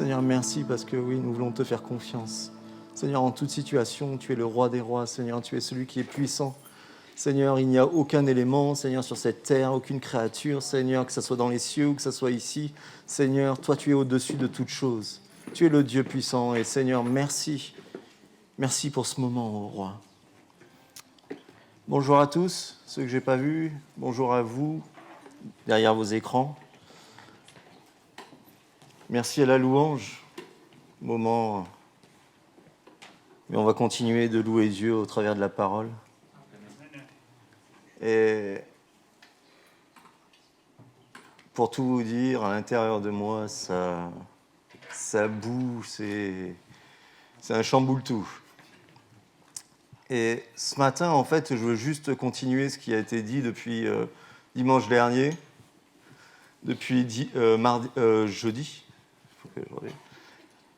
Seigneur, merci parce que oui, nous voulons te faire confiance. Seigneur, en toute situation, tu es le roi des rois. Seigneur, tu es celui qui est puissant. Seigneur, il n'y a aucun élément, Seigneur, sur cette terre, aucune créature, Seigneur, que ce soit dans les cieux ou que ce soit ici. Seigneur, toi, tu es au-dessus de toutes choses. Tu es le Dieu puissant. Et Seigneur, merci. Merci pour ce moment, ô roi. Bonjour à tous, ceux que je n'ai pas vus. Bonjour à vous, derrière vos écrans. Merci à la louange. Moment. Mais on va continuer de louer Dieu au travers de la parole. Et pour tout vous dire, à l'intérieur de moi, ça boue, c'est un chamboule-tout. Et ce matin, en fait, je veux juste continuer ce qui a été dit depuis dimanche dernier, depuis jeudi.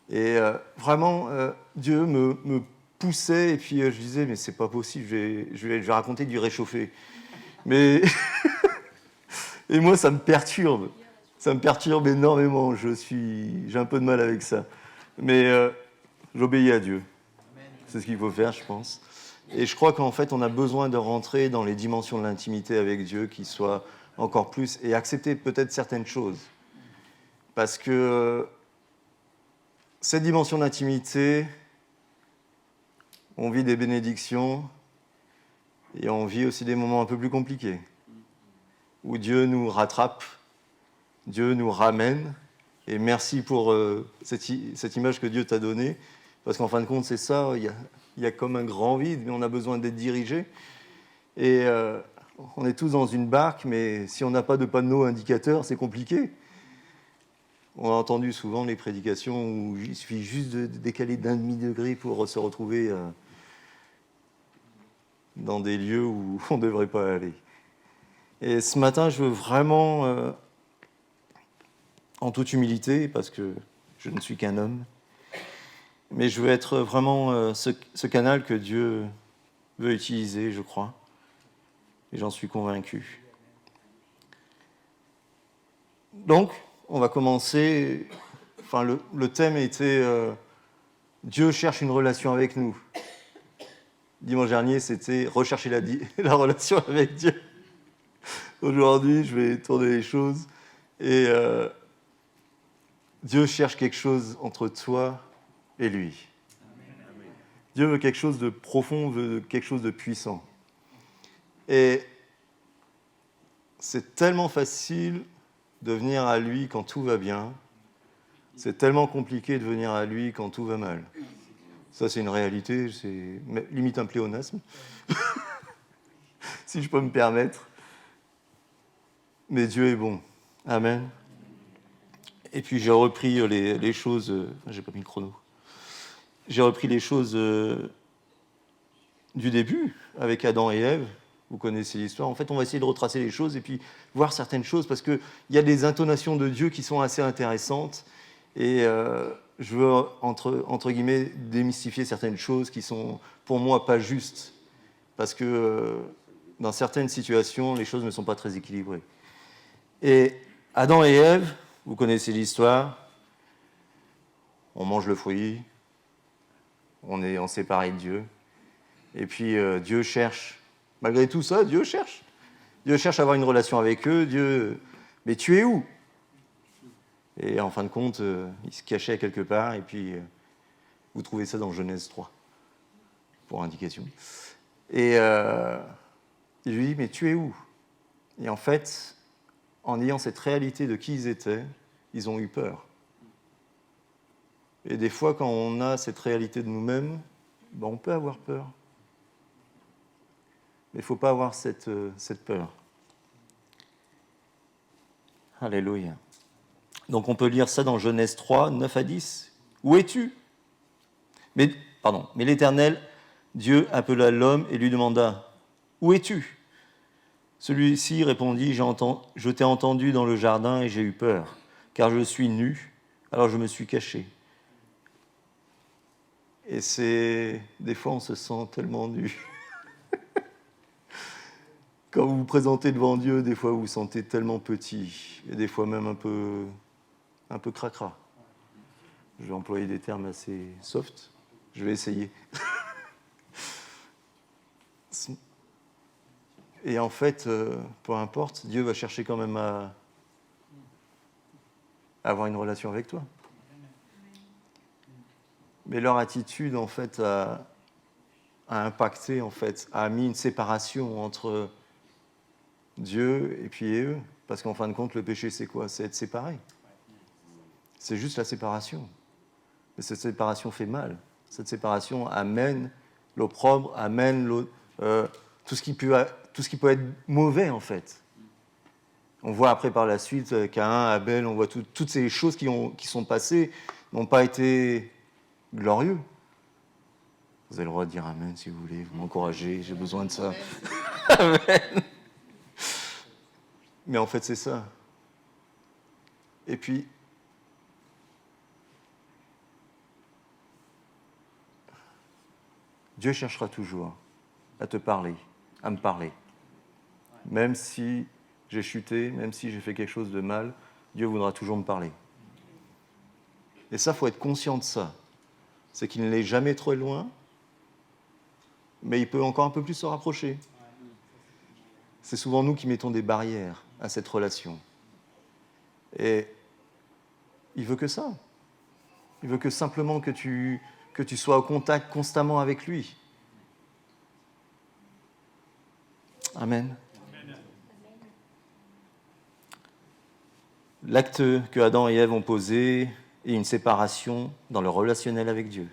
Et vraiment, Dieu me poussait, et puis je disais, mais c'est pas possible, je vais raconter du réchauffé. Mais et moi, ça me perturbe énormément. J'ai un peu de mal avec ça. Mais j'obéis à Dieu. C'est ce qu'il faut faire, je pense. Et je crois qu'en fait, on a besoin de rentrer dans les dimensions de l'intimité avec Dieu, qui soient encore plus, et accepter peut-être certaines choses. Parce que cette dimension d'intimité, on vit des bénédictions, et on vit aussi des moments un peu plus compliqués, où Dieu nous rattrape, Dieu nous ramène. Et merci pour cette image que Dieu t'a donnée, parce qu'en fin de compte, c'est ça, il y a comme un grand vide, mais on a besoin d'être dirigé. Et on est tous dans une barque, mais si on n'a pas de panneau indicateur, c'est compliqué. On a entendu souvent les prédications où il suffit juste de décaler d'1,5 degré pour se retrouver dans des lieux où on ne devrait pas aller. Et ce matin, je veux vraiment, en toute humilité, parce que je ne suis qu'un homme, mais je veux être vraiment ce canal que Dieu veut utiliser, je crois. Et j'en suis convaincu. Donc, on va commencer. Enfin, le thème était Dieu cherche une relation avec nous. Dimanche dernier, c'était rechercher la relation avec Dieu. Aujourd'hui, je vais tourner les choses. Et Dieu cherche quelque chose entre toi et lui. Dieu veut quelque chose de profond, veut quelque chose de puissant. Et c'est tellement facile de venir à lui quand tout va bien. C'est tellement compliqué de venir à lui quand tout va mal. Ça, c'est une réalité, c'est limite un pléonasme, si je peux me permettre. Mais Dieu est bon. Amen. Et puis j'ai repris les choses... j'ai pas mis le chrono. J'ai repris les choses du début, avec Adam et Ève. Vous connaissez l'histoire. En fait, on va essayer de retracer les choses et puis voir certaines choses, parce qu'il y a des intonations de Dieu qui sont assez intéressantes. Et je veux, entre guillemets, démystifier certaines choses qui sont, pour moi, pas justes. Parce que dans certaines situations, les choses ne sont pas très équilibrées. Et Adam et Ève, vous connaissez l'histoire. On mange le fruit. On est séparés de Dieu. Et puis Dieu cherche. Malgré tout ça, Dieu cherche. Dieu cherche à avoir une relation avec eux. Dieu, mais tu es où ? Et en fin de compte, il se cachait quelque part. Et puis, vous trouvez ça dans Genèse 3, pour indication. Et il lui dit, mais tu es où ? Et en fait, en ayant cette réalité de qui ils étaient, ils ont eu peur. Et des fois, quand on a cette réalité de nous-mêmes, ben, on peut avoir peur. Mais il ne faut pas avoir cette peur. Alléluia. Donc on peut lire ça dans Genèse 3, 9 à 10. Où es-tu ? Mais l'Éternel, Dieu, appela l'homme et lui demanda, où es-tu ? Celui-ci répondit, je t'ai entendu dans le jardin et j'ai eu peur, car je suis nu, alors je me suis caché. Et des fois on se sent tellement nu. Quand vous vous présentez devant Dieu, des fois vous vous sentez tellement petit, et des fois même un peu cracra. Je vais employer des termes assez soft. Je vais essayer. Et en fait, peu importe, Dieu va chercher quand même à avoir une relation avec toi. Mais leur attitude, en fait, a impacté, en fait, a mis une séparation entre Dieu et puis eux. Parce qu'en fin de compte, le péché, c'est quoi? C'est être séparé. C'est juste la séparation. Mais cette séparation fait mal. Cette séparation amène l'opprobre, amène tout ce qui peut être mauvais, en fait. On voit après par la suite Caïn, Abel, on voit toutes ces choses qui sont passées n'ont pas été glorieux. Vous avez le droit de dire Amen si vous voulez, vous m'encouragez, j'ai besoin de ça. Amen. Mais en fait, c'est ça. Et puis, Dieu cherchera toujours à te parler, à me parler. Même si j'ai chuté, même si j'ai fait quelque chose de mal, Dieu voudra toujours me parler. Et ça, il faut être conscient de ça. C'est qu'il n'est jamais trop loin, mais il peut encore un peu plus se rapprocher. C'est souvent nous qui mettons des barrières à cette relation. Et il veut que ça. Il veut que simplement que tu sois au contact constamment avec lui. Amen. L'acte que Adam et Ève ont posé est une séparation dans le relationnel avec Dieu.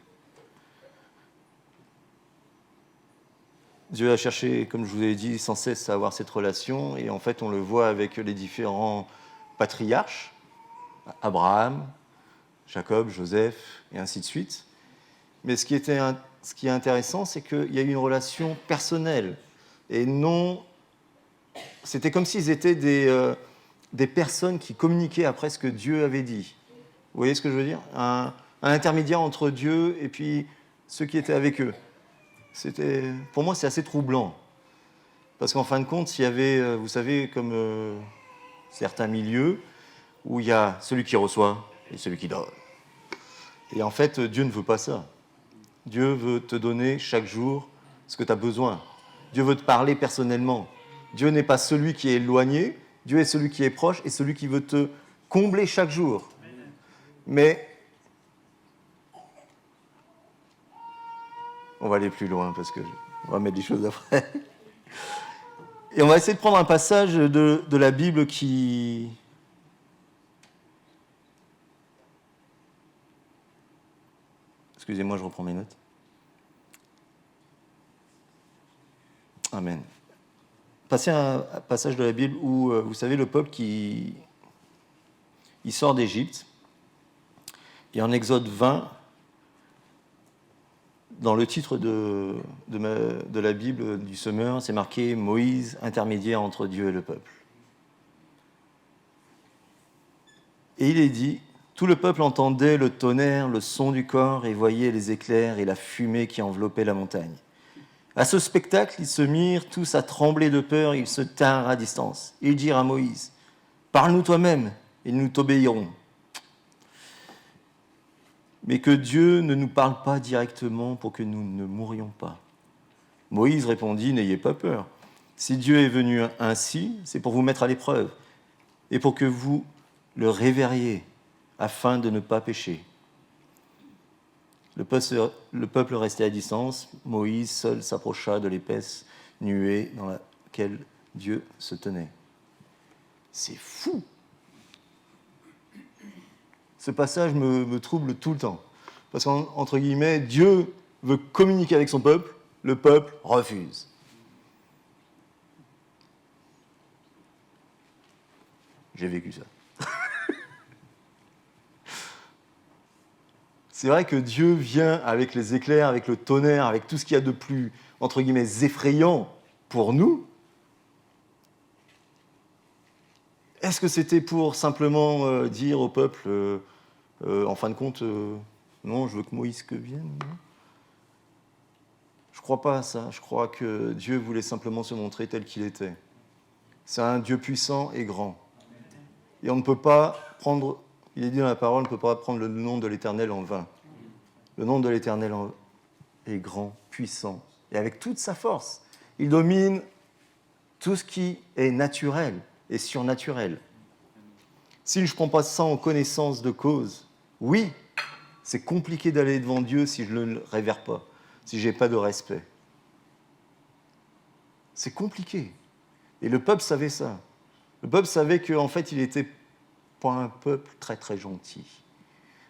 Dieu a cherché, comme je vous ai dit, sans cesse à avoir cette relation, et en fait, on le voit avec les différents patriarches, Abraham, Jacob, Joseph, et ainsi de suite. Mais ce qui est intéressant, c'est qu'il y a eu une relation personnelle, et non... C'était comme s'ils étaient des personnes qui communiquaient après ce que Dieu avait dit. Vous voyez ce que je veux dire? Un intermédiaire entre Dieu et puis ceux qui étaient avec eux. Pour moi, c'est assez troublant. Parce qu'en fin de compte, il y avait, vous savez, comme certains milieux, où il y a celui qui reçoit et celui qui donne. Et en fait, Dieu ne veut pas ça. Dieu veut te donner chaque jour ce que tu as besoin. Dieu veut te parler personnellement. Dieu n'est pas celui qui est éloigné, Dieu est celui qui est proche et celui qui veut te combler chaque jour. Mais on va aller plus loin parce qu'on va mettre des choses après. Et on va essayer de prendre un passage de la Bible qui... Excusez-moi, je reprends mes notes. Amen. Passer un passage de la Bible où, vous savez, le peuple il sort d'Égypte. Et en Exode 20, dans le titre de la Bible du semeur, c'est marqué « Moïse, intermédiaire entre Dieu et le peuple ». Et il est dit « Tout le peuple entendait le tonnerre, le son du corps, et voyait les éclairs et la fumée qui enveloppait la montagne. À ce spectacle, ils se mirent tous à trembler de peur, et ils se tinrent à distance. Ils dirent à Moïse « Parle-nous toi-même, et nous t'obéirons. » Mais que Dieu ne nous parle pas directement pour que nous ne mourions pas. Moïse répondit, n'ayez pas peur. Si Dieu est venu ainsi, c'est pour vous mettre à l'épreuve et pour que vous le révériez afin de ne pas pécher. Le peuple restait à distance. Moïse seul s'approcha de l'épaisse nuée dans laquelle Dieu se tenait. C'est fou! Ce passage me trouble tout le temps. Parce qu'entre guillemets, Dieu veut communiquer avec son peuple, le peuple refuse. J'ai vécu ça. C'est vrai que Dieu vient avec les éclairs, avec le tonnerre, avec tout ce qu'il y a de plus, entre guillemets, effrayant pour nous. Est-ce que c'était pour simplement dire au peuple... en fin de compte, non, je veux que Moïse vienne. Non. Je ne crois pas à ça. Je crois que Dieu voulait simplement se montrer tel qu'il était. C'est un Dieu puissant et grand. Et on ne peut pas prendre Il est dit dans la parole, on ne peut pas prendre le nom de l'Éternel en vain. Le nom de l'Éternel est grand, puissant, et avec toute sa force. Il domine tout ce qui est naturel et surnaturel. Si je ne prends pas ça en connaissance de cause, oui, c'est compliqué d'aller devant Dieu si je ne le révère pas, si je n'ai pas de respect. C'est compliqué. Et le peuple savait ça. Le peuple savait qu'en fait, il n'était pas un peuple très très gentil.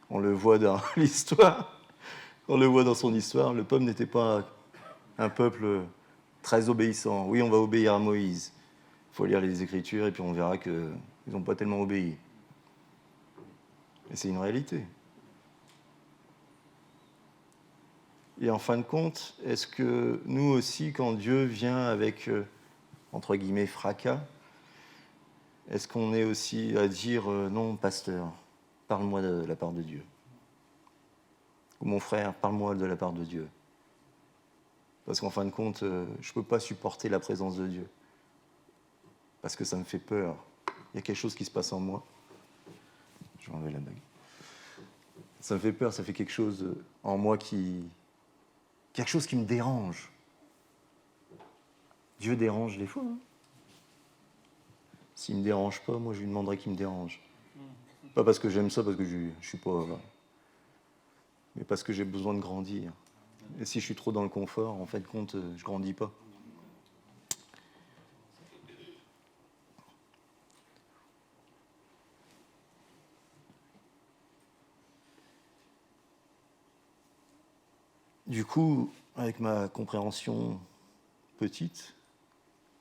On le voit dans l'histoire. On le voit dans son histoire. Le peuple n'était pas un peuple très obéissant. Oui, on va obéir à Moïse. Il faut lire les Écritures et puis on verra qu'ils n'ont pas tellement obéi. Et c'est une réalité. Et en fin de compte, est-ce que nous aussi, quand Dieu vient avec, entre guillemets, fracas, est-ce qu'on est aussi à dire non, pasteur, parle-moi de la part de Dieu. Ou mon frère, parle-moi de la part de Dieu. Parce qu'en fin de compte, je ne peux pas supporter la présence de Dieu. Parce que ça me fait peur. Il y a quelque chose qui se passe en moi. Je vais enlever la bague. Ça me fait peur, ça fait quelque chose en moi quelque chose qui me dérange. Dieu dérange des fois. Hein. S'il ne me dérange pas, moi je lui demanderais qu'il me dérange. Pas parce que j'aime ça, parce que je ne suis pas... mais parce que j'ai besoin de grandir. Et si je suis trop dans le confort, en fin de compte, je ne grandis pas. Du coup, avec ma compréhension petite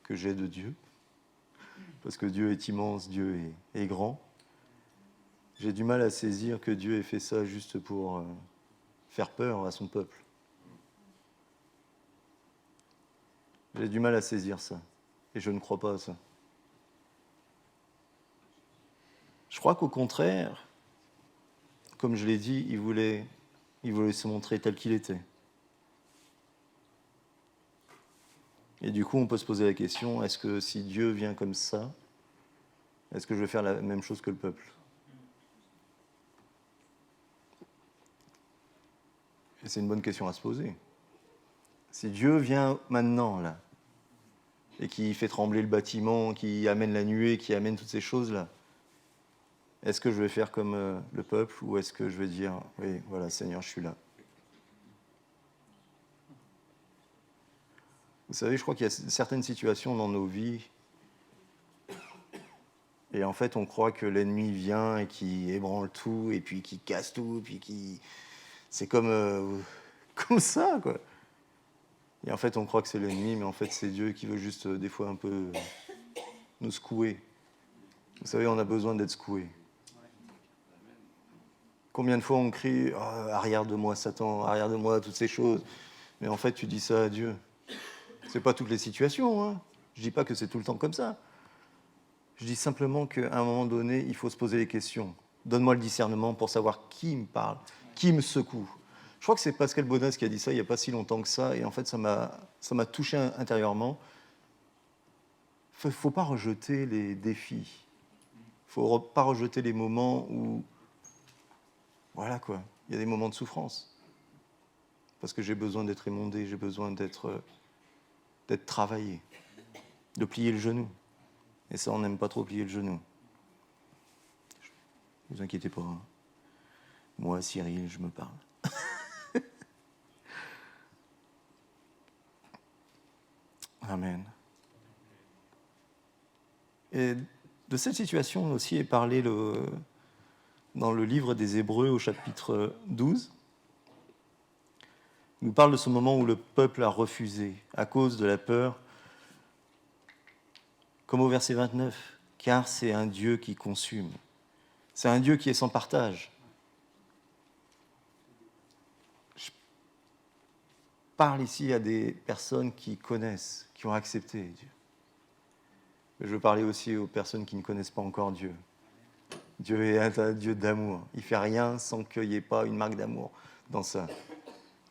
que j'ai de Dieu, parce que Dieu est immense, Dieu est grand, j'ai du mal à saisir que Dieu ait fait ça juste pour faire peur à son peuple. J'ai du mal à saisir ça, et je ne crois pas à ça. Je crois qu'au contraire, comme je l'ai dit, il voulait se montrer tel qu'il était. Et du coup, on peut se poser la question, est-ce que si Dieu vient comme ça, est-ce que je vais faire la même chose que le peuple ? Et c'est une bonne question à se poser. Si Dieu vient maintenant, là, et qui fait trembler le bâtiment, qui amène la nuée, qui amène toutes ces choses-là, est-ce que je vais faire comme le peuple, ou est-ce que je vais dire, oui, voilà, Seigneur, je suis là. Vous savez, je crois qu'il y a certaines situations dans nos vies, et en fait, on croit que l'ennemi vient et qui ébranle tout, et puis qui casse tout, puis qui... C'est comme ça, quoi. Et en fait, on croit que c'est l'ennemi, mais en fait, c'est Dieu qui veut juste, des fois, un peu nous secouer. Vous savez, on a besoin d'être secoué. Combien de fois on crie oh, arrière de moi, Satan, arrière de moi, toutes ces choses. Mais en fait, tu dis ça à Dieu. C'est pas toutes les situations. Hein. Je dis pas que c'est tout le temps comme ça. Je dis simplement qu'à un moment donné, il faut se poser les questions. Donne-moi le discernement pour savoir qui me parle, qui me secoue. Je crois que c'est Pascal Bonas qui a dit ça il n'y a pas si longtemps que ça, et en fait, ça m'a touché intérieurement. Il ne faut pas rejeter les défis. Il ne faut pas rejeter les moments où, voilà quoi, il y a des moments de souffrance. Parce que j'ai besoin d'être émondé, j'ai besoin d'être travaillé, de plier le genou. Et ça, on n'aime pas trop plier le genou. Ne vous inquiétez pas. Hein. Moi, Cyril, je me parle. Amen. Et de cette situation aussi est parlé dans le livre des Hébreux au chapitre 12. Il nous parle de ce moment où le peuple a refusé à cause de la peur, comme au verset 29, car c'est un Dieu qui consume. C'est un Dieu qui est sans partage. Je parle ici à des personnes qui connaissent, qui ont accepté Dieu. Je veux parler aussi aux personnes qui ne connaissent pas encore Dieu. Dieu est un Dieu d'amour. Il ne fait rien sans qu'il n'y ait pas une marque d'amour dans ça.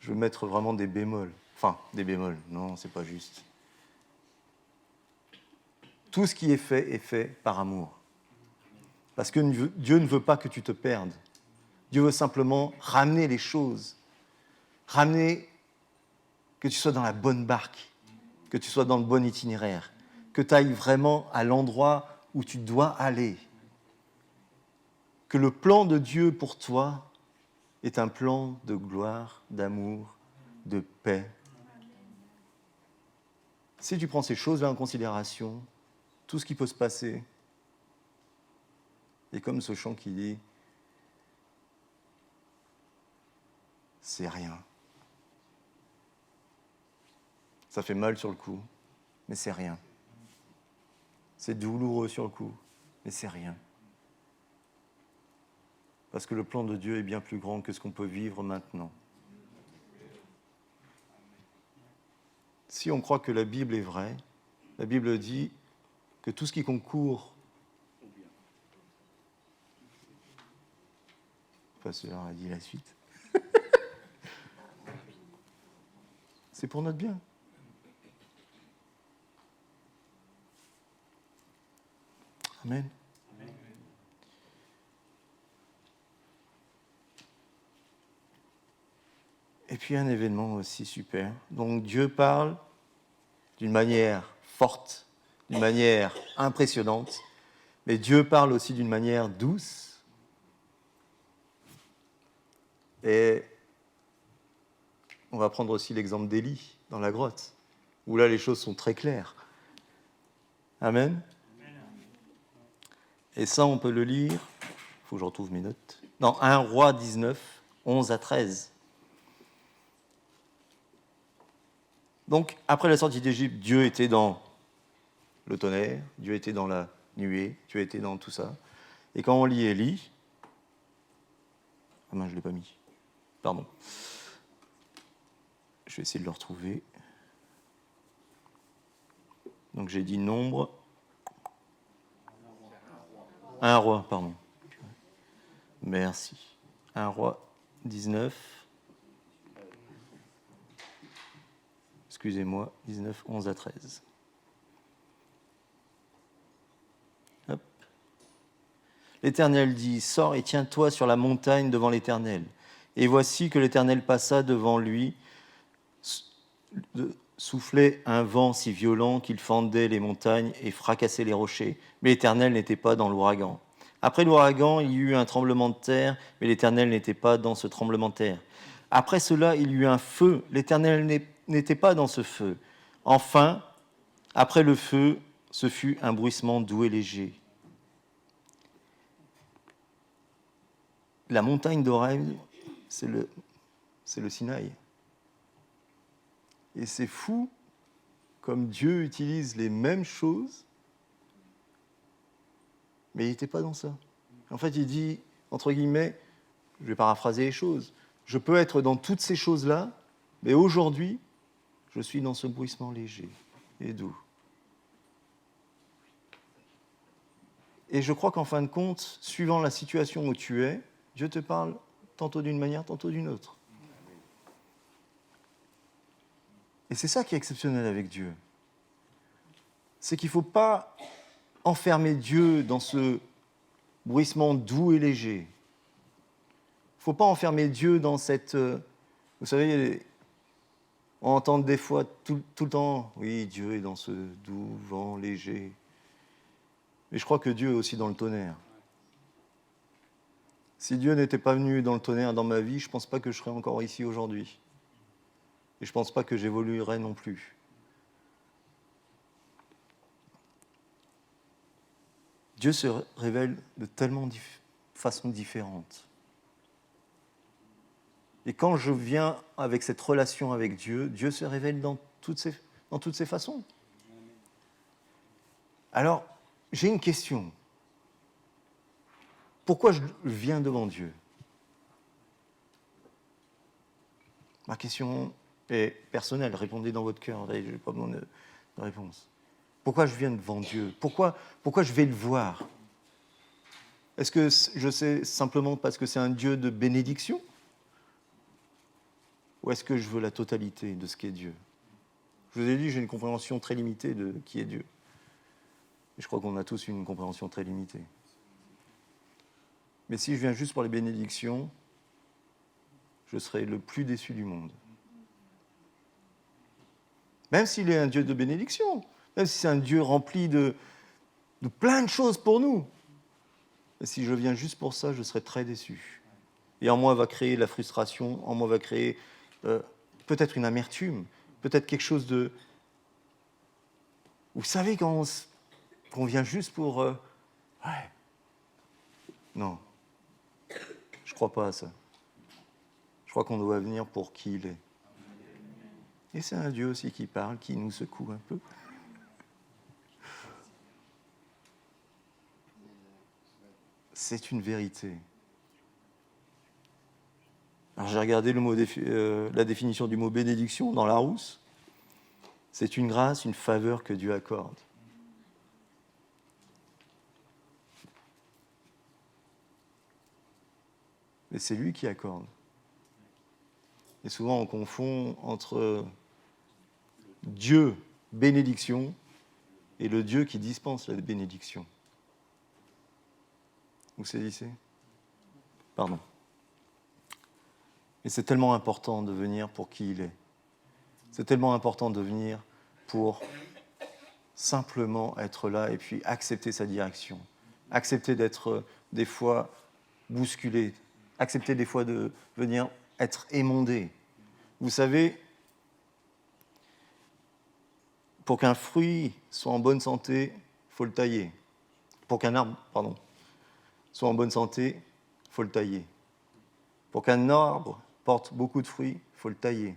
Je veux mettre vraiment des bémols. Enfin, des bémols. Non, c'est pas juste. Tout ce qui est fait par amour. Parce que Dieu ne veut pas que tu te perdes. Dieu veut simplement ramener les choses, ramener que tu sois dans la bonne barque, que tu sois dans le bon itinéraire, que tu ailles vraiment à l'endroit où tu dois aller. Que le plan de Dieu pour toi est un plan de gloire, d'amour, de paix. Si tu prends ces choses-là en considération, tout ce qui peut se passer, et comme ce chant qui dit, c'est rien. Ça fait mal sur le coup, mais c'est rien. C'est douloureux sur le coup, mais c'est rien. Parce que le plan de Dieu est bien plus grand que ce qu'on peut vivre maintenant. Si on croit que la Bible est vraie, la Bible dit que tout ce qui concourt, Pasteur a dit la suite, c'est pour notre bien. Amen. Et puis un événement aussi super. Donc Dieu parle d'une manière forte, d'une manière impressionnante, mais Dieu parle aussi d'une manière douce. Et on va prendre aussi l'exemple d'Élie dans la grotte, où là les choses sont très claires. Amen. Et ça, on peut le lire, il faut que je retrouve mes notes, dans 1 Roi 19, 11 à 13. Donc, après la sortie d'Égypte, Dieu était dans le tonnerre, Dieu était dans la nuée, Dieu était dans tout ça. Et quand on lit Élie... Ah mince, je ne l'ai pas mis. Pardon. Je vais essayer de le retrouver. Donc j'ai dit nombre. 1 roi, pardon. Merci. 1 roi 19. Excusez-moi, 19, 11 à 13. Hop. L'Éternel dit, sors et tiens-toi sur la montagne devant l'Éternel. Et voici que l'Éternel passa devant lui, soufflait un vent si violent qu'il fendait les montagnes et fracassait les rochers. Mais l'Éternel n'était pas dans l'ouragan. Après l'ouragan, il y eut un tremblement de terre, mais l'Éternel n'était pas dans ce tremblement de terre. Après cela, il y eut un feu. L'Éternel n'était pas dans ce feu. Enfin, après le feu, ce fut un bruissement doux et léger. La montagne d'Horeb, c'est le Sinaï. Et c'est fou comme Dieu utilise les mêmes choses, mais il n'était pas dans ça. En fait, il dit, entre guillemets, je vais paraphraser les choses, je peux être dans toutes ces choses-là, mais aujourd'hui, je suis dans ce bruissement léger et doux. Et je crois qu'en fin de compte, suivant la situation où tu es, Dieu te parle tantôt d'une manière, tantôt d'une autre. Et c'est ça qui est exceptionnel avec Dieu. C'est qu'il ne faut pas enfermer Dieu dans ce bruissement doux et léger. Il ne faut pas enfermer Dieu dans cette... Vous savez, on entend des fois tout le temps, oui, Dieu est dans ce doux vent léger. Mais je crois que Dieu est aussi dans le tonnerre. Si Dieu n'était pas venu dans le tonnerre dans ma vie, je ne pense pas que je serais encore ici aujourd'hui. Et je ne pense pas que j'évoluerais non plus. Dieu se révèle de tellement façons différentes. Et quand je viens avec cette relation avec Dieu, Dieu se révèle dans toutes ces façons. Alors, j'ai une question. Pourquoi je viens devant Dieu ? Ma question est personnelle, répondez dans votre cœur, je n'ai pas besoin de réponse. Pourquoi je viens devant Dieu ? Pourquoi je vais le voir ? Est-ce que je sais simplement parce que c'est un Dieu de bénédiction ? Ou est-ce que je veux la totalité de ce qu'est Dieu ? Je vous ai dit, j'ai une compréhension très limitée de qui est Dieu. Et je crois qu'on a tous une compréhension très limitée. Mais si je viens juste pour les bénédictions, je serai le plus déçu du monde. Même s'il est un Dieu de bénédiction, même si c'est un Dieu rempli de plein de choses pour nous. Et si je viens juste pour ça, je serai très déçu. Et en moi va créer la frustration, en moi va créer peut-être une amertume, peut-être quelque chose de... Vous savez, quand qu'on vient juste pour... Ouais. Non, je ne crois pas à ça. Je crois qu'on doit venir pour qui il est. Et c'est un Dieu aussi qui parle, qui nous secoue un peu. C'est une vérité. Alors j'ai regardé la définition du mot bénédiction dans Larousse. C'est une grâce, une faveur que Dieu accorde. Mais c'est lui qui accorde. Et souvent on confond entre Dieu, bénédiction, et le Dieu qui dispense la bénédiction. Vous saisissez ? Pardon. Et c'est tellement important de venir pour qui il est. C'est tellement important de venir pour simplement être là et puis accepter sa direction. Accepter d'être des fois bousculé. Accepter des fois de venir être émondé. Vous savez, pour qu'un fruit soit en bonne santé, il faut le tailler. Pour qu'un arbre, soit en bonne santé, il faut le tailler. Pour qu'un arbre porte beaucoup de fruits, il faut le tailler.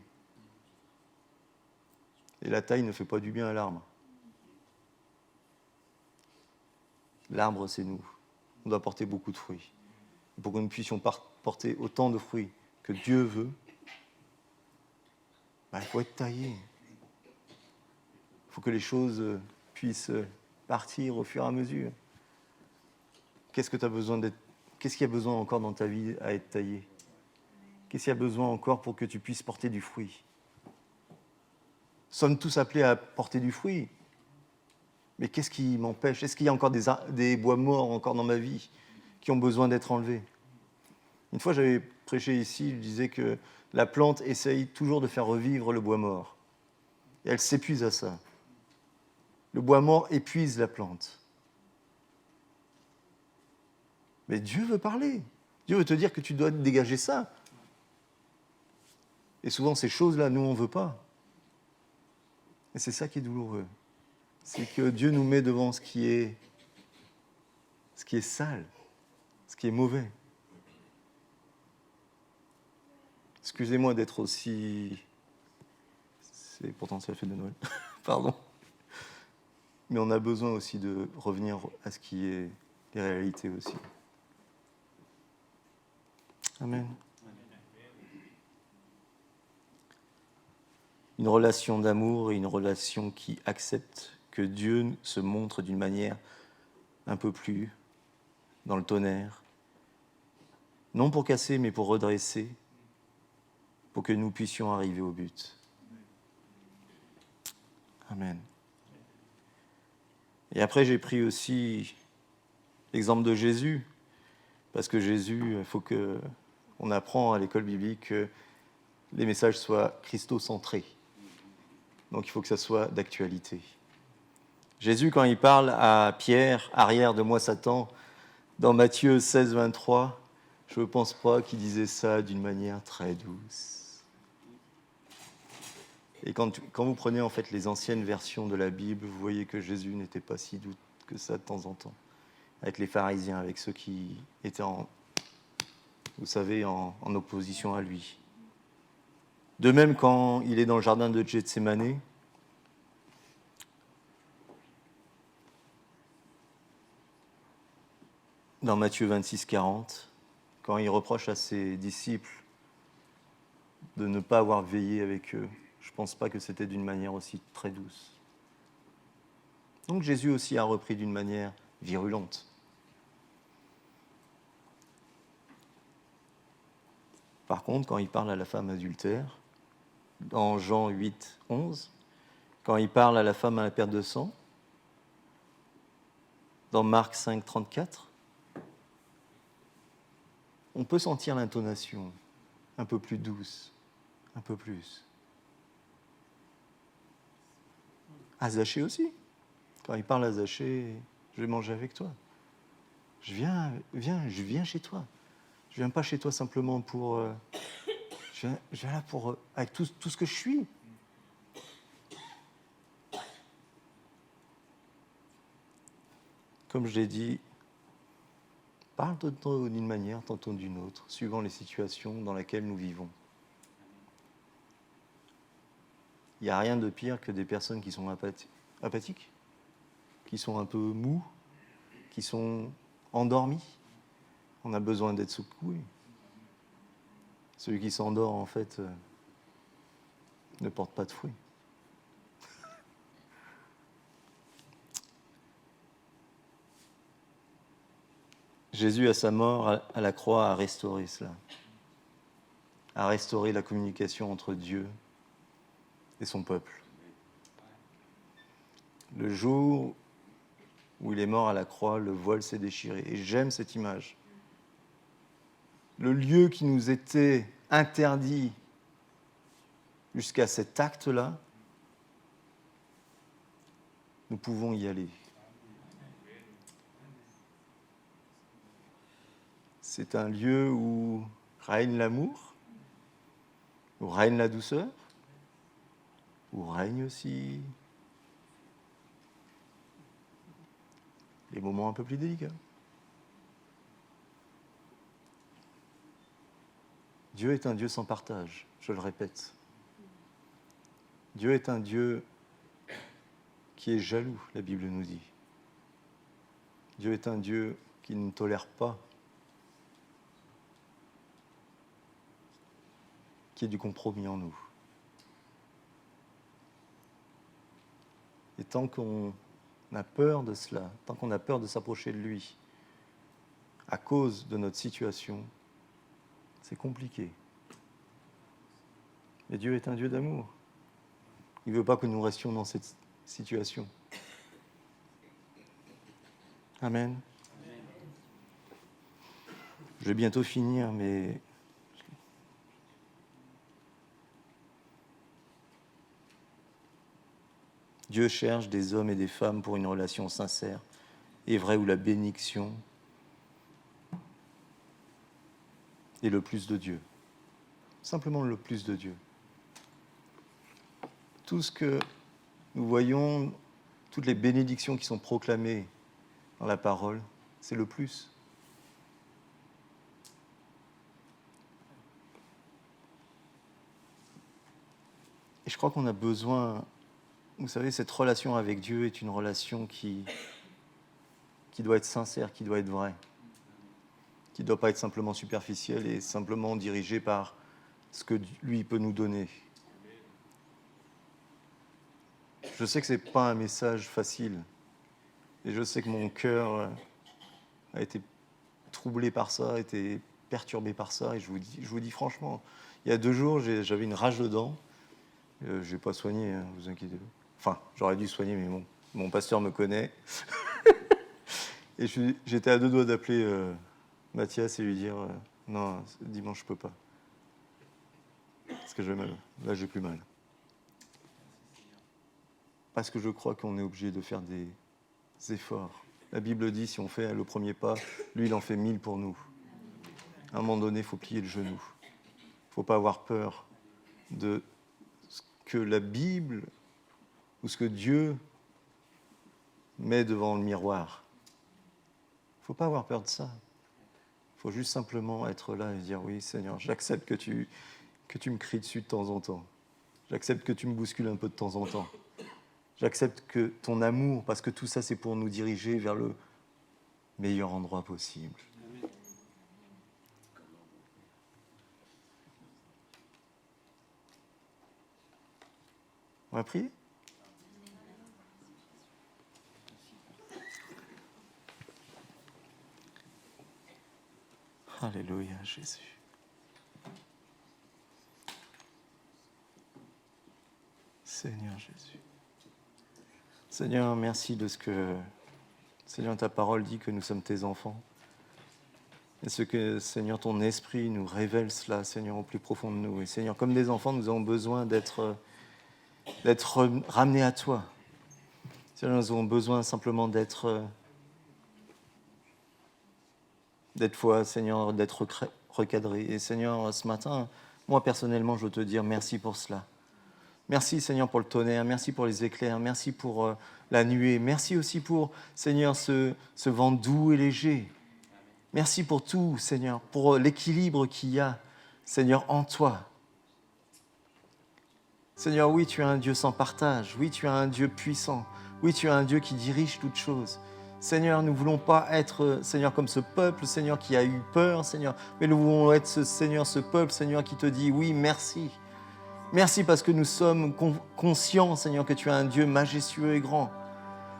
Et la taille ne fait pas du bien à l'arbre. L'arbre, c'est nous. On doit porter beaucoup de fruits. Et pour que nous puissions porter autant de fruits que Dieu veut, il faut être taillé. Il faut que les choses puissent partir au fur et à mesure. Qu'est-ce qu'il y a besoin encore dans ta vie à être taillé ? Qu'est-ce qu'il y a besoin encore pour que tu puisses porter du fruit ? Nous sommes tous appelés à porter du fruit. Mais qu'est-ce qui m'empêche ? Est-ce qu'il y a encore des bois morts encore dans ma vie qui ont besoin d'être enlevés ? Une fois, j'avais prêché ici, je disais que la plante essaye toujours de faire revivre le bois mort. Et elle s'épuise à ça. Le bois mort épuise la plante. Mais Dieu veut parler. Dieu veut te dire que tu dois dégager ça. Et souvent, ces choses-là, nous, on ne veut pas. Et c'est ça qui est douloureux. C'est que Dieu nous met devant ce qui est sale, ce qui est mauvais. Excusez-moi d'être aussi... Pourtant, c'est la fête de Noël. Pardon. Mais on a besoin aussi de revenir à ce qui est les réalités aussi. Amen. Une relation d'amour et une relation qui accepte que Dieu se montre d'une manière un peu plus dans le tonnerre. Non pour casser, mais pour redresser, pour que nous puissions arriver au but. Amen. Et après, j'ai pris aussi l'exemple de Jésus, parce que Jésus, il faut qu'on apprend à l'école biblique que les messages soient christocentrés. Donc il faut que ça soit d'actualité. Jésus, quand il parle à Pierre, « Arrière de moi Satan », dans Matthieu 16, 23, je ne pense pas qu'il disait ça d'une manière très douce. Et quand vous prenez en fait les anciennes versions de la Bible, vous voyez que Jésus n'était pas si doux que ça de temps en temps. Avec les pharisiens, avec ceux qui étaient en opposition à lui. De même, quand il est dans le jardin de Gethsémané, dans Matthieu 26, 40, quand il reproche à ses disciples de ne pas avoir veillé avec eux, je ne pense pas que c'était d'une manière aussi très douce. Donc Jésus aussi a repris d'une manière virulente. Par contre, quand il parle à la femme adultère, dans Jean 8, 11, quand il parle à la femme à la perte de sang, dans Marc 5, 34, on peut sentir l'intonation un peu plus douce, un peu plus. À Zachée aussi. Quand il parle à Zachée, je vais manger avec toi. Je viens chez toi. Je viens pas chez toi simplement pour... je viens là pour, avec tout ce que je suis. Comme je l'ai dit, parle tantôt d'une manière, tantôt d'une autre, suivant les situations dans lesquelles nous vivons. Il n'y a rien de pire que des personnes qui sont apathiques, qui sont un peu mous, qui sont endormis. On a besoin d'être secoué. Celui qui s'endort, en fait, ne porte pas de fruits. Jésus, à sa mort, à la croix, a restauré cela. A restauré la communication entre Dieu et son peuple. Le jour où il est mort à la croix, le voile s'est déchiré. Et j'aime cette image. Le lieu qui nous était interdit jusqu'à cet acte-là, nous pouvons y aller. C'est un lieu où règne l'amour, où règne la douceur, où règne aussi les moments un peu plus délicats. Dieu est un Dieu sans partage, je le répète. Dieu est un Dieu qui est jaloux, la Bible nous dit. Dieu est un Dieu qui ne tolère pas qu'il y ait du compromis en nous. Et tant qu'on a peur de cela, tant qu'on a peur de s'approcher de lui, à cause de notre situation, c'est compliqué. Mais Dieu est un Dieu d'amour. Il ne veut pas que nous restions dans cette situation. Amen. Je vais bientôt finir, mais Dieu cherche des hommes et des femmes pour une relation sincère et vraie où la bénédiction est le plus de Dieu. Simplement le plus de Dieu. Tout ce que nous voyons, toutes les bénédictions qui sont proclamées dans la parole, c'est le plus. Et je crois qu'on a besoin, vous savez, cette relation avec Dieu est une relation qui doit être sincère, qui doit être vraie, qui ne doit pas être simplement superficielle et simplement dirigée par ce que lui peut nous donner. Je sais que ce n'est pas un message facile et je sais que mon cœur a été troublé par ça, a été perturbé par ça et je vous dis franchement, il y a 2 jours, j'avais une rage de dents. Je n'ai pas soigné, hein, vous inquiétez pas. Enfin, j'aurais dû soigner, mais bon, mon pasteur me connaît. Et j'étais à 2 doigts d'appeler Mathias et lui dire non, dimanche, je peux pas. Parce que j'ai mal. Là, j'ai plus mal. Parce que je crois qu'on est obligé de faire des efforts. La Bible dit, si on fait le premier pas, lui, il en fait 1000 pour nous. À un moment donné, il faut plier le genou. Il ne faut pas avoir peur de ce que la Bible ou ce que Dieu met devant le miroir. Il ne faut pas avoir peur de ça. Il faut juste simplement être là et dire, oui, Seigneur, j'accepte que tu me cries dessus de temps en temps. J'accepte que tu me bouscules un peu de temps en temps. J'accepte que ton amour, parce que tout ça, c'est pour nous diriger vers le meilleur endroit possible. On va prier ? Alléluia, Jésus. Seigneur Jésus. Seigneur, merci de ce que... Seigneur, ta parole dit que nous sommes tes enfants. Et ce que, Seigneur, ton esprit nous révèle cela, Seigneur, au plus profond de nous. Et Seigneur, comme des enfants, nous avons besoin d'être ramenés à toi. Seigneur, nous avons besoin simplement d'être foi, Seigneur, d'être recadrés. Et Seigneur, ce matin, moi personnellement, je veux te dire merci pour cela. Merci, Seigneur, pour le tonnerre. Merci pour les éclairs. Merci pour la nuée. Merci aussi pour, Seigneur, ce vent doux et léger. Merci pour tout, Seigneur, pour l'équilibre qu'il y a, Seigneur, en toi. Seigneur, oui, tu es un Dieu sans partage. Oui, tu es un Dieu puissant. Oui, tu es un Dieu qui dirige toutes choses. Seigneur, nous ne voulons pas être, Seigneur, comme ce peuple, Seigneur, qui a eu peur, Seigneur, mais nous voulons être ce peuple, Seigneur, qui te dit oui, merci. Merci parce que nous sommes conscients, Seigneur, que tu es un Dieu majestueux et grand.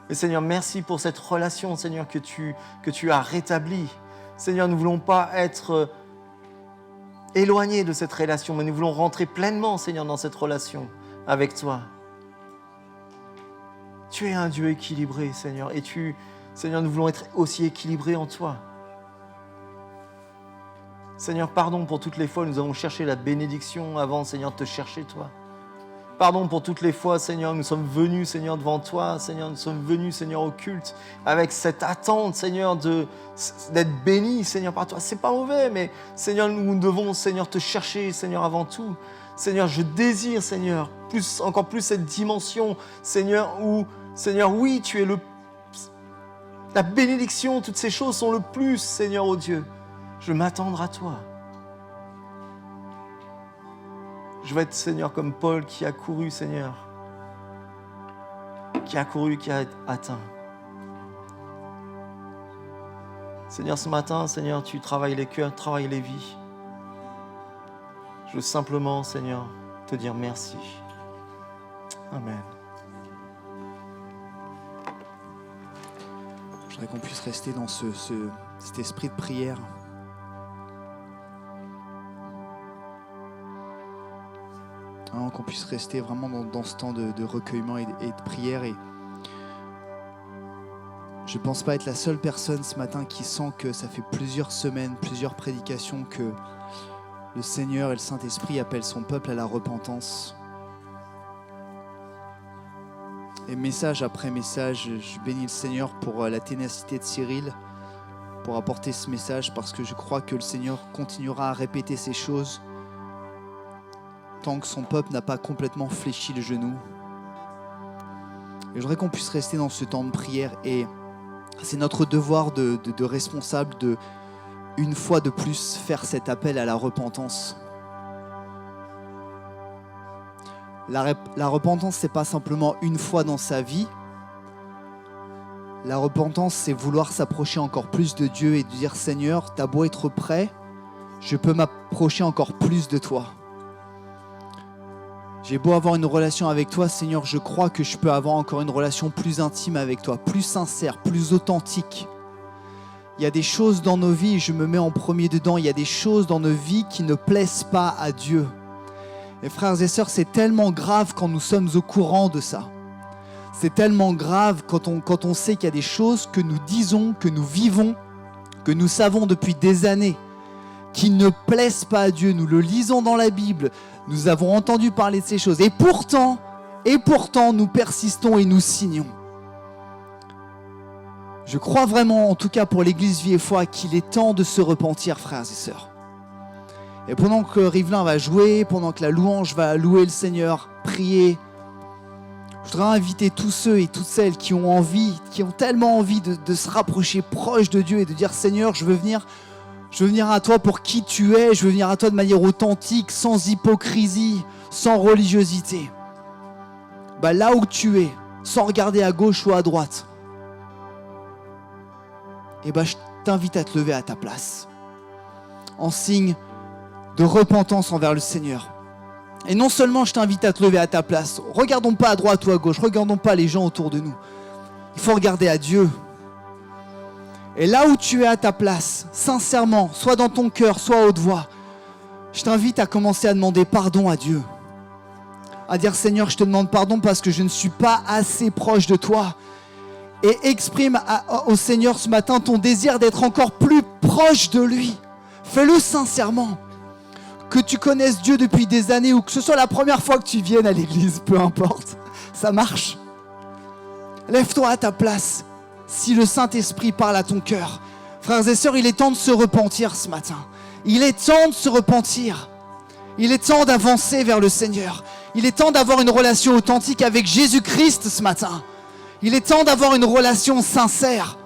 Et Seigneur, merci pour cette relation, Seigneur, que tu as rétablie. Seigneur, nous ne voulons pas être éloignés de cette relation, mais nous voulons rentrer pleinement, Seigneur, dans cette relation avec toi. Tu es un Dieu équilibré, Seigneur, et Seigneur, nous voulons être aussi équilibrés en toi. Seigneur, pardon pour toutes les fois où nous avons cherché la bénédiction avant, Seigneur, de te chercher, toi. Pardon pour toutes les fois, Seigneur, nous sommes venus, Seigneur, devant toi. Seigneur, nous sommes venus, Seigneur, au culte avec cette attente, Seigneur, d'être bénis, Seigneur, par toi. C'est pas mauvais, mais Seigneur, nous devons, Seigneur, te chercher, Seigneur, avant tout. Seigneur, je désire, Seigneur, encore plus cette dimension, Seigneur, où, Seigneur, oui, tu es la bénédiction, toutes ces choses sont le plus, Seigneur, oh Dieu. Je veux m'attendre à toi. Je veux être, Seigneur, comme Paul qui a couru, Seigneur. Qui a couru, qui a atteint. Seigneur, ce matin, Seigneur, tu travailles les cœurs, travailles les vies. Je veux simplement, Seigneur, te dire merci. Amen. Je voudrais qu'on puisse rester dans cet esprit de prière. Qu'on puisse rester vraiment dans ce temps de recueillement et de prière. Et je ne pense pas être la seule personne ce matin qui sent que ça fait plusieurs semaines, plusieurs prédications que le Seigneur et le Saint-Esprit appellent son peuple à la repentance. Et message après message, je bénis le Seigneur pour la ténacité de Cyril, pour apporter ce message, parce que je crois que le Seigneur continuera à répéter ces choses tant que son peuple n'a pas complètement fléchi le genou. Et je voudrais qu'on puisse rester dans ce temps de prière, et c'est notre devoir de responsable de, une fois de plus, faire cet appel à la repentance. La repentance, c'est pas simplement une fois dans sa vie. La repentance, c'est vouloir s'approcher encore plus de Dieu et de dire « Seigneur, t'as beau être prêt, je peux m'approcher encore plus de toi. » J'ai beau avoir une relation avec toi, Seigneur, je crois que je peux avoir encore une relation plus intime avec toi, plus sincère, plus authentique. Il y a des choses dans nos vies, je me mets en premier dedans, il y a des choses dans nos vies qui ne plaisent pas à Dieu. Et frères et sœurs, c'est tellement grave quand nous sommes au courant de ça. C'est tellement grave quand on sait qu'il y a des choses que nous disons, que nous vivons, que nous savons depuis des années, qui ne plaisent pas à Dieu. Nous le lisons dans la Bible, nous avons entendu parler de ces choses. Et pourtant, nous persistons et nous signons. Je crois vraiment, en tout cas pour l'Église Vie et Foi, qu'il est temps de se repentir, frères et sœurs. Et pendant que Rivlin va jouer, pendant que la louange va louer le Seigneur, prier, je voudrais inviter tous ceux et toutes celles qui ont envie, qui ont tellement envie de se rapprocher proche de Dieu et de dire « Seigneur, je veux venir à toi pour qui tu es, je veux venir à toi de manière authentique, sans hypocrisie, sans religiosité. » Là où tu es, sans regarder à gauche ou à droite, je t'invite à te lever à ta place, en signe de repentance envers le Seigneur. Et non seulement je t'invite à te lever à ta place, regardons pas à droite ou à gauche, regardons pas les gens autour de nous. Il faut regarder à Dieu. Et là où tu es à ta place, sincèrement, soit dans ton cœur, soit à haute voix, je t'invite à commencer à demander pardon à Dieu. À dire Seigneur, je te demande pardon parce que je ne suis pas assez proche de toi. Et exprime au Seigneur ce matin ton désir d'être encore plus proche proche de lui. Fais-le sincèrement. Que tu connaisses Dieu depuis des années ou que ce soit la première fois que tu viennes à l'église, peu importe, ça marche. Lève-toi à ta place si le Saint-Esprit parle à ton cœur. Frères et sœurs, il est temps de se repentir ce matin. Il est temps de se repentir. Il est temps d'avancer vers le Seigneur. Il est temps d'avoir une relation authentique avec Jésus-Christ ce matin. Il est temps d'avoir une relation sincère.